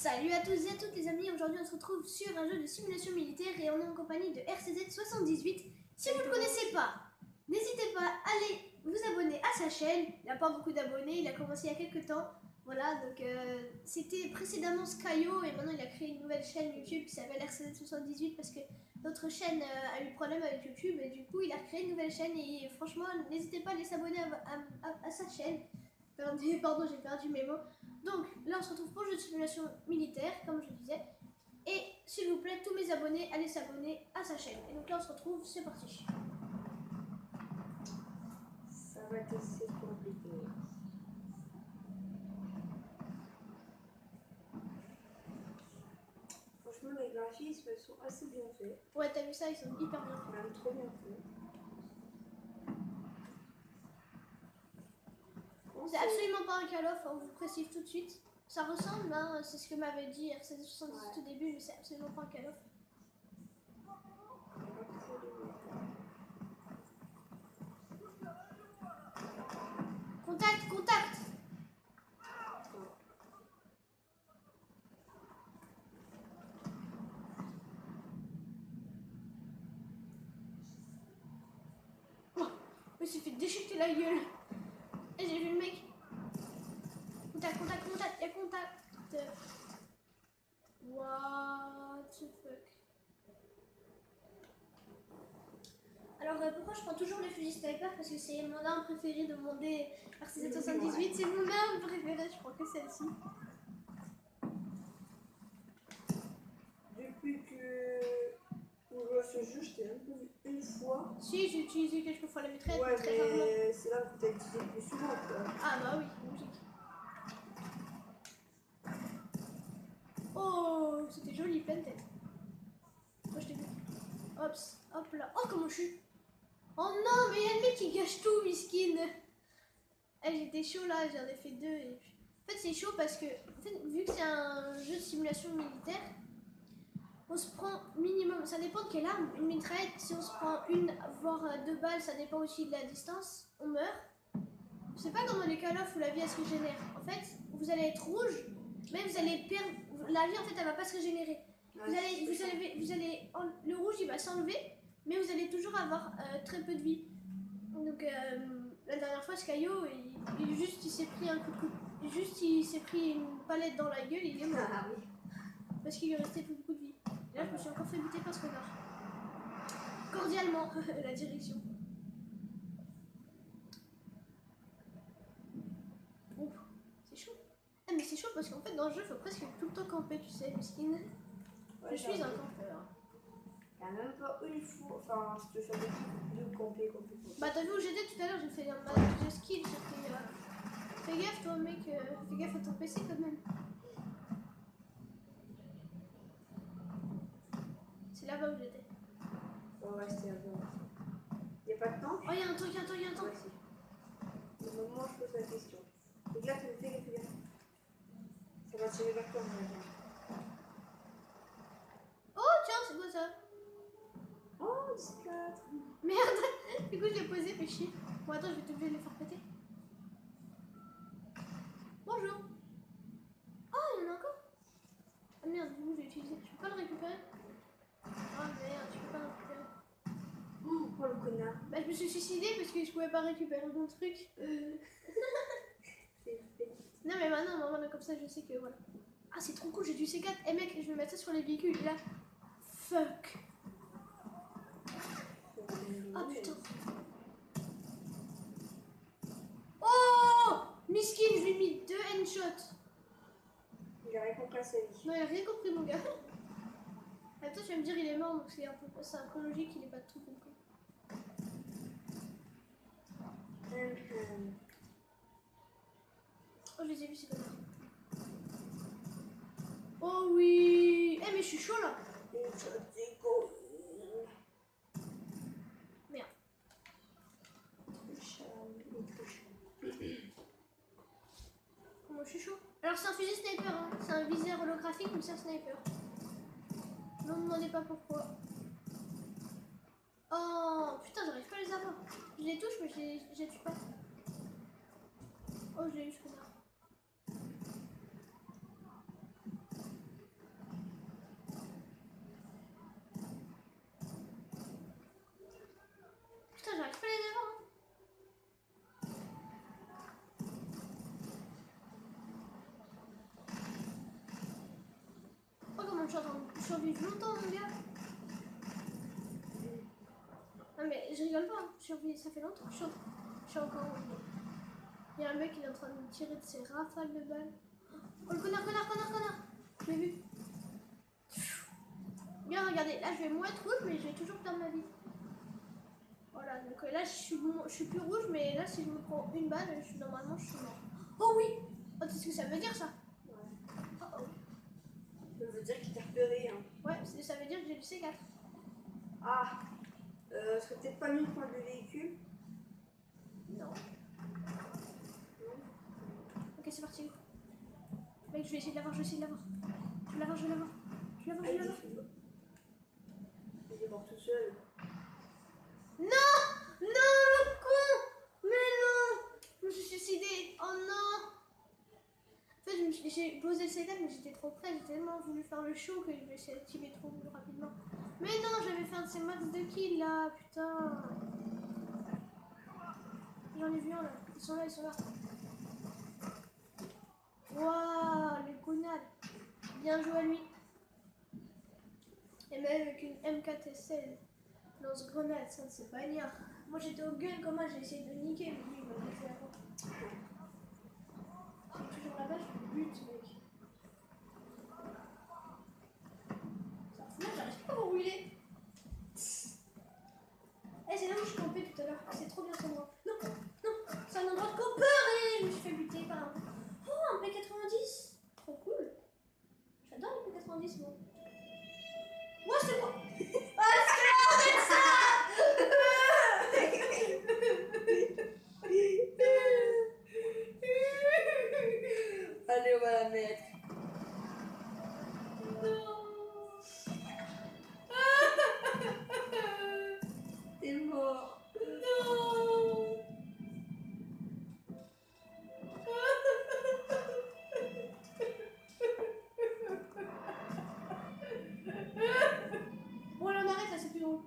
Salut à tous et à toutes les amis, aujourd'hui on se retrouve sur un jeu de simulation militaire et on est en compagnie de RCZ78. Si vous ne le connaissez pas, n'hésitez pas à aller vous abonner à sa chaîne. Il n'a pas beaucoup d'abonnés, il a commencé il y a quelques temps. Voilà, donc c'était précédemment Skyo et maintenant il a créé une nouvelle chaîne YouTube qui s'appelle RCZ78 parce que notre chaîne a eu problème avec YouTube et du coup il a créé une nouvelle chaîne et franchement n'hésitez pas à aller s'abonner à sa chaîne. Pardon, j'ai perdu mes mots. Donc là, on se retrouve pour le jeu de simulation militaire, comme je disais. Et s'il vous plaît, tous mes abonnés, allez s'abonner à sa chaîne. Et donc là, on se retrouve, c'est parti. Ça va être assez compliqué. Franchement, les graphismes sont assez bien faits. Ouais, t'as vu ça, ils sont hyper bien faits. Même trop bien faits. C'est absolument pas un Call of, on vous précise tout de suite. Ça ressemble, hein, c'est ce que m'avait dit RC78 au début, mais c'est absolument pas un Call of. Contact, contact! Oh, je me suis fait déchiqueter la gueule. Et j'ai vu le mec. Contact, contact, contact, il y a contact. What the fuck. Alors pourquoi je prends toujours le fusil sniper? Parce que c'est mon arme préférée de mon RC78, c'est mon arme préférée, je crois que celle-ci. Depuis que on joue à ce jeu, je t'ai un peu vu une fois. Si, j'ai utilisé quelques fois la mitraillette, Ouais, très rarement. mais c'est là que tu as utilisé le plus souvent, quoi. Ah bah oui, logique. Oh, c'était joli, pleine tête. Moi je t'ai vu. Hop, hop là. Oh, comment je suis. Oh non, mais il y a le mec qui gâche tout, miskin. J'étais chaud là, j'en ai fait deux. Et puis... En fait, c'est chaud parce que, en fait, vu que c'est un jeu de simulation militaire, on se prend minimum, ça dépend de quelle arme. Une mitraillette, si on se prend une, voire deux balles, ça dépend aussi de la distance, on meurt. C'est pas comme dans les Call of où la vie elle se régénère. En fait, vous allez être rouge, mais vous allez perdre. La vie en fait elle va pas se régénérer. Vous allez, le rouge il va s'enlever, mais vous allez toujours avoir très peu de vie. Donc la dernière fois, Skyo, il s'est pris un coup de coude. Juste il s'est pris une palette dans la gueule, il est mort. Ah oui. Parce qu'il lui restait plus beaucoup de vie. Et là, je me suis encore fait buter par ce connard. Cordialement, la direction. Ouf, c'est chaud. Ah, mais c'est chaud parce qu'en fait, dans le jeu, il faut presque tout le temps camper, tu sais, miskin. Ouais, Je suis un campeur. Il n'y a même pas une fois. Enfin, si tu veux faire des trucs de camper. Bah, t'as vu où j'étais tout à l'heure, j'ai fait un match de skill sur tes. Fais gaffe, toi, mec, fais gaffe à ton PC quand même. C'est là-bas où j'étais. On va rester là-bas. Il n'y a pas de temps? Oh, il y a un tank, il y a un tank, il y a un tank. Au moment où je pose la question. Donc là, fais gaffe. Ça va tirer vers toi, mon gars. Oh, tiens, c'est quoi ça? Oh, 14. Merde. Du coup, je l'ai posé, fais chier. Bon, attends, je vais te obligé de le faire péter. Bonjour. Oh, il y en a encore. Ah merde, du coup, je l'ai utilisé. Je peux pas le récupérer? Ah merde, je peux pas le récupérer. Oh, le connard. Bah, je me suis suicidée parce que je pouvais pas récupérer mon truc. Non, mais maintenant, comme ça, je sais que voilà. Ah, c'est trop cool, j'ai du C4. Eh mec, je vais mettre ça sur les véhicules. Et là, fuck. Ah putain. Oh, miskin, je lui ai mis 2 headshots. Il a rien compris à sa vie. Non, il a rien compris, mon gars. Attends, tu vas me dire, il est mort, donc c'est un peu logique, il est pas tout compris. Oh, je les ai vus, c'est comme ça. Oh oui. Eh, mais je suis chaud là. Merde. Moi, je suis chaud. Alors, c'est un fusil sniper, hein. C'est un viseur holographique, mais c'est un sniper. Ne me demandez pas pourquoi. Oh, putain, j'arrive pas à les avoir. Je les touche, mais je les tue pas. Oh, je l'ai eu, ce connard. je suis en train de survivre longtemps, mon gars. Non mais je rigole pas, ça fait longtemps que je suis encore en vie. Il y a un mec qui est en train de me tirer de ses rafales de balles. Oh le connard. Je l'ai vu. Bien regardez, là je vais moins être rouge mais je vais toujours perdre ma vie. Voilà, donc là je suis plus rouge mais là si je me prends une balle, normalement je suis mort. Oh oui. Oh tu sais ce que ça veut dire ça? Ouais. Oh. Ça veut dire qu'il t'a repéré. Hein. Ouais, ça veut dire que j'ai le C4. Ah, ce serait peut-être pas mieux de prendre le véhicule. Non. Ok, c'est parti. Mec, je vais essayer de l'avoir, Je vais l'avoir. Il est mort tout seul. Non, le con. Mais non. Je me suis suicidée. Oh non. En fait, j'ai posé le C4, mais j'étais trop près. J'ai tellement voulu faire le show que je vais essayer d'activer trop rapidement. Mais non, j'avais fait un de ces max de kills là, putain. J'en ai vu un là. Ils sont là. Waouh, le connards. Bien joué à lui. Et même avec une M4S16 lance-grenade, ça c'est bagnard. Moi j'étais au gun, comment j'ai essayé de niquer, mais lui il m'a défait avant. J'ai toujours la vache, je bute mec. Ça fout, j'arrive pas à voir où il est. Eh, c'est là où je suis campée tout à l'heure, c'est trop bien pour moi. Non, c'est un endroit de campeur et je me suis fait buter par un. Oh, un P90, trop cool. J'adore les P90 moi. Moi c'est moi. Allez, on va la mettre. Non. T'es mort. Non. Bon, là on arrête là, c'est plus drôle.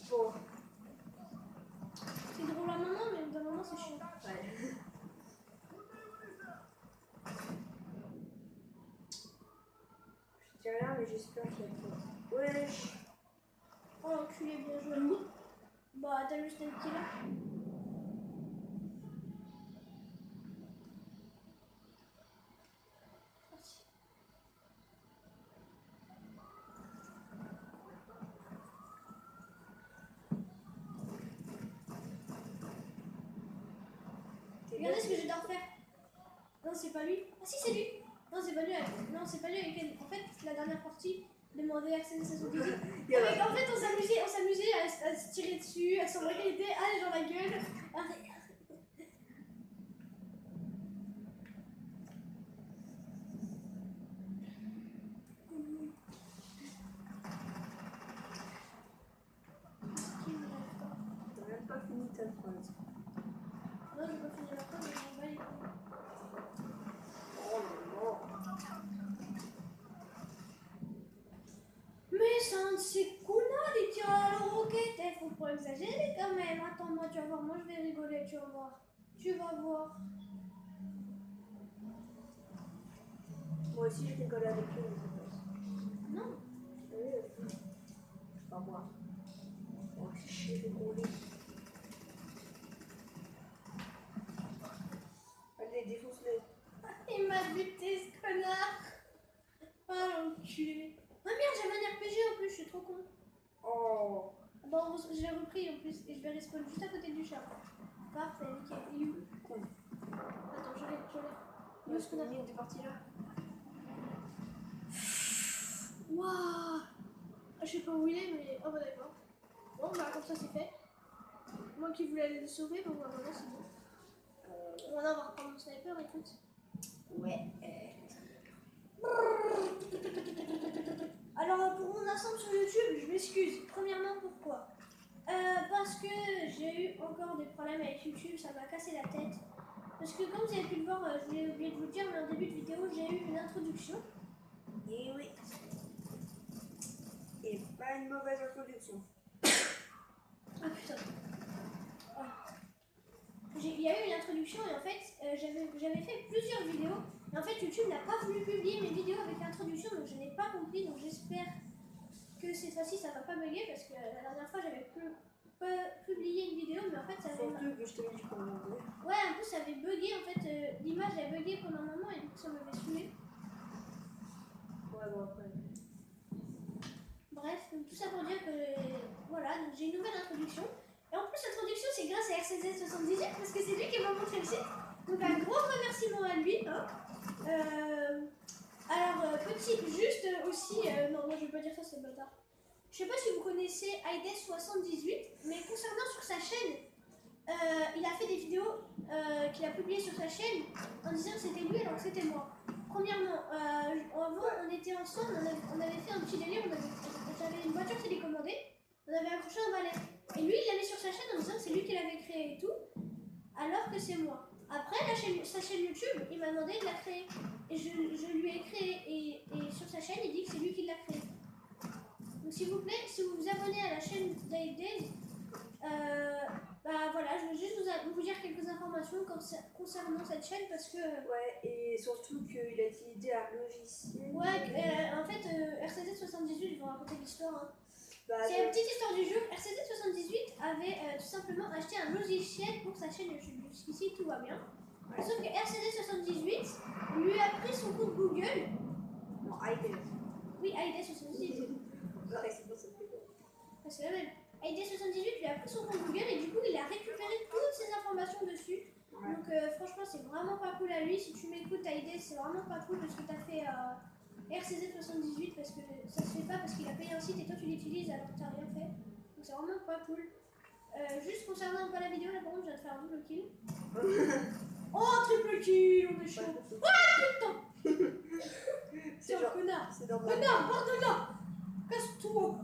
Bon. C'est drôle à un moment, mais d'un moment c'est chiant. Ouais. Je dis rien, mais j'espère qu'il y a toi. Wesh. Oh l'enculé, bien joué. Bah t'as juste un petit là. Merci. Regardez ce que je dois refaire. Non, c'est pas lui. Ah si, c'est lui. Non, c'est pas lui. Non, c'est pas lui avec elle. En fait, la dernière partie, demander accès à son physique. En fait, on s'amusait à se tirer dessus, à s'envoyer les dés, dans la gueule. T'as même pas fini ta phrase. Non, j'ai pas fini la phrase, mais je m'en bats les couilles. Oh là là. Mais c'est un de ces connards, il tire à la roquette. Faut pas exagérer quand même. Attends, moi, tu vas voir. Moi, je vais rigoler, tu vas voir. Tu vas voir. Moi aussi, je rigole avec lui, mais ça passe. Non. Oui, pas moi. Moi aussi, je suis rigolé. Allez, défonce-le. Il m'a buté, ce connard. Oh, l'enculé. Ah merde, j'avais un RPG en plus, je suis trop con. Oh. Bon, je l'ai repris en plus et je vais respawn juste à côté du chat. Parfait, nickel. Il est où? Attends, je l'ai. Il y a ce minute de partie là. Waouh! Je sais pas où il est, mais. Oh bah d'accord. Bon, bah comme ça c'est fait. Moi qui voulais aller le sauver, bon bah voilà, c'est bon. On va reprendre mon sniper, écoute. Ouais. Alors pour mon ensemble sur YouTube, je m'excuse. Premièrement, pourquoi? Parce que j'ai eu encore des problèmes avec YouTube, ça m'a cassé la tête. Parce que comme vous avez pu le voir, je voulais oublier de vous le dire, mais en début de vidéo, j'ai eu une introduction. Et oui. Et pas une mauvaise introduction. Ah putain. Ah. Il y a eu une introduction et en fait, j'avais j'avais fait plusieurs vidéos. Et en fait, YouTube n'a pas voulu publier mes vidéos avec l'introduction, donc je n'ai pas compris. Donc j'espère que cette fois-ci ça va pas bugger parce que la dernière fois j'avais publié une vidéo, mais en fait ça avait. Surtout que je t'avais dit qu'on demandait. Ouais, en plus ça avait bugué en fait. L'image a bugué pendant un moment et du coup ça m'avait saoulé. Ouais, bon, après. Bref, donc tout ça pour dire que voilà, donc j'ai une nouvelle introduction. Et en plus, l'introduction c'est grâce à RCZ78 parce que c'est lui qui m'a montré le site. Donc un gros remerciement à lui. Hein. Alors, petit, juste aussi, non, moi je vais pas dire ça, c'est bâtard. Je sais pas si vous connaissez Aides78, mais concernant sur sa chaîne, il a fait des vidéos qu'il a publiées sur sa chaîne en disant que c'était lui alors que c'était moi. Premièrement, avant on était ensemble, on avait fait un petit délire, j'avais une voiture télécommandée, on avait accroché un balai. Et lui il l'a mis sur sa chaîne en disant que c'est lui qui l'avait créé et tout, alors que c'est moi. Après sa chaîne YouTube, il m'a demandé de la créer. Et je lui ai créé et sur sa chaîne il dit que c'est lui qui l'a créé. Donc s'il vous plaît, si vous vous abonnez à la chaîne d'Aides, bah voilà, je veux juste vous dire quelques informations concernant cette chaîne parce que... Ouais, et surtout qu'il a utilisé un logiciel. Ouais, en fait, RCZ78, je vais vous raconter l'histoire. Hein. Bah, c'est une petite histoire du jour. RCZ78 avait tout simplement acheté un logiciel pour sa chaîne YouTube. Jusqu'ici, tout va bien. Ouais. Sauf que RCZ78 lui a pris son compte Google. Non, Aides. Oui, Aides78. Ouais, c'est bon, ça me fait peur. C'est la même. Aides78 lui a pris son compte Google et du coup, il a récupéré toutes ses informations dessus. Ouais. Donc, franchement, c'est vraiment pas cool à lui. Si tu m'écoutes, Aides, c'est vraiment pas cool de ce que tu as fait à RCZ78 parce que ça se fait pas parce qu'il a payé un site et toi tu l'utilises alors que tu n'as rien fait. Donc, c'est vraiment pas cool. Juste concernant pas la vidéo, là par contre, je viens de faire un double kill. Oh, triple kill, on est chaud. Oh, putain. C'est un connard. C'est dans connard, pars de là. Casse-toi.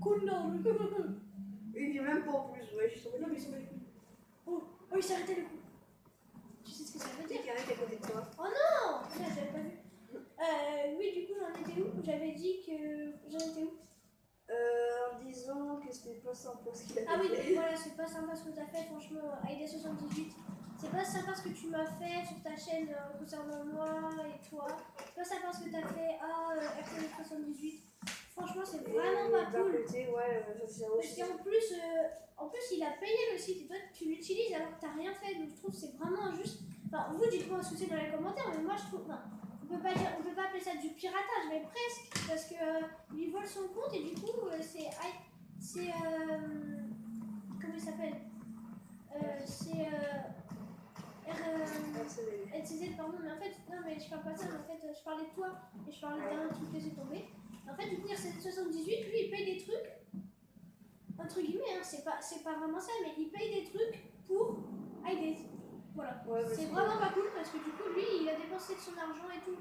Connard. Il vient même pas en plus, ouais, je suis tombée. Non, mais il s'en bat les couilles. Oh, il s'est arrêté le coup. Tu sais ce que ça veut dire? Il y a quelqu'un à côté de toi. Oh non, j'avais pas vu. Oui, du coup, j'en étais où? J'avais dit que. J'en étais où? En disant que c'était pas sympa ce qu'il a fait. Ah oui, voilà, c'est pas sympa ce que tu as fait, franchement, Aida78. C'est pas sympa ce que tu m'as fait sur ta chaîne concernant moi et toi. C'est pas sympa ce que tu as fait à RCZ78. Franchement, c'est vraiment pas cool. Côté, ouais, parce qu'en plus, il a payé le site et toi, tu l'utilises alors que tu n'as rien fait. Donc, je trouve que c'est vraiment injuste. Enfin, vous, dites-moi ce que c'est dans les commentaires, mais moi, je trouve. Enfin, on peut pas appeler ça du piratage, mais presque, parce que il vole son compte et du coup c'est comment il s'appelle c'est LCZ, pardon, mais en fait non mais je parle pas de ça, mais en fait je parlais de toi et je parlais d'un truc laissé tomber. En fait du coup RCZ78 lui il paye des trucs entre guillemets, hein, c'est pas vraiment ça, mais il paye des trucs pour Aides. Voilà, ouais, c'est vraiment pas cool parce que du coup lui il a dépensé de son argent et tout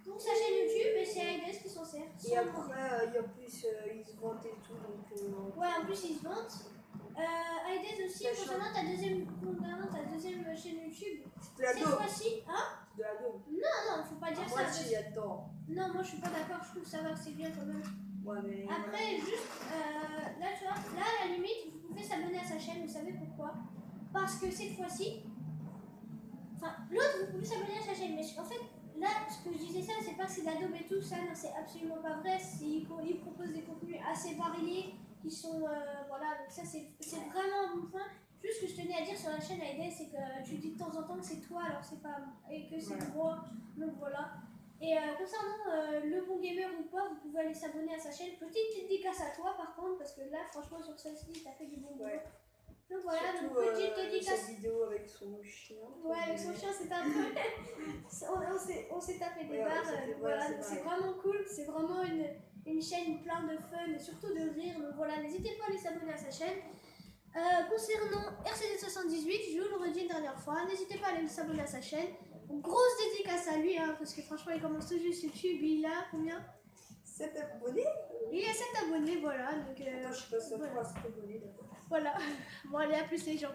pour sa chaîne YouTube et c'est Aides qui s'en sert. Et après il y a plus il se vante et tout donc ouais, en plus il se vante. Aides aussi concernant ta deuxième chaîne YouTube. Cette fois-ci, hein? De la dôme. Non, faut pas dire ça. Moi il y a dedans. Non, moi je suis pas d'accord, je trouve que ça va, que c'est bien quand même. Ouais, mais... Après juste là tu vois, là à la limite vous pouvez s'abonner à sa chaîne, vous savez pourquoi? Parce que cette fois-ci, enfin l'autre vous pouvez s'abonner à sa chaîne, mais en fait là ce que je disais ça c'est pas que c'est d'Adobe et tout ça, non c'est absolument pas vrai, il propose des contenus assez variés qui sont voilà, donc ça c'est vraiment un bon point. Juste ce que je tenais à dire sur la chaîne Aides, c'est que tu dis de temps en temps que c'est toi alors c'est pas et que c'est moi, donc voilà. Et concernant le bon gamer ou pas, vous pouvez aller s'abonner à sa chaîne. Petite dédicace à toi par contre, parce que là franchement sur celle-ci t'as fait du bon boulot. Donc voilà, surtout, donc petite dédicace. Cette vidéo avec son chien. Ouais, avec son chien, c'est un peu. on s'est tapé des barres. Voilà, donc c'est vraiment cool. C'est vraiment une chaîne pleine de fun et surtout de rire. Donc voilà, n'hésitez pas à aller s'abonner à sa chaîne. Concernant RCZ78, je vous le redis une dernière fois, n'hésitez pas à aller s'abonner à sa chaîne. Grosse dédicace à lui, hein, parce que franchement, il commence tout juste YouTube. Il a combien? 7 abonnés. Il a 7 abonnés, voilà. Donc, attends, je suis pas sûre de 7 abonnés d'abord. Voilà. Bon, allez, à plus les gens.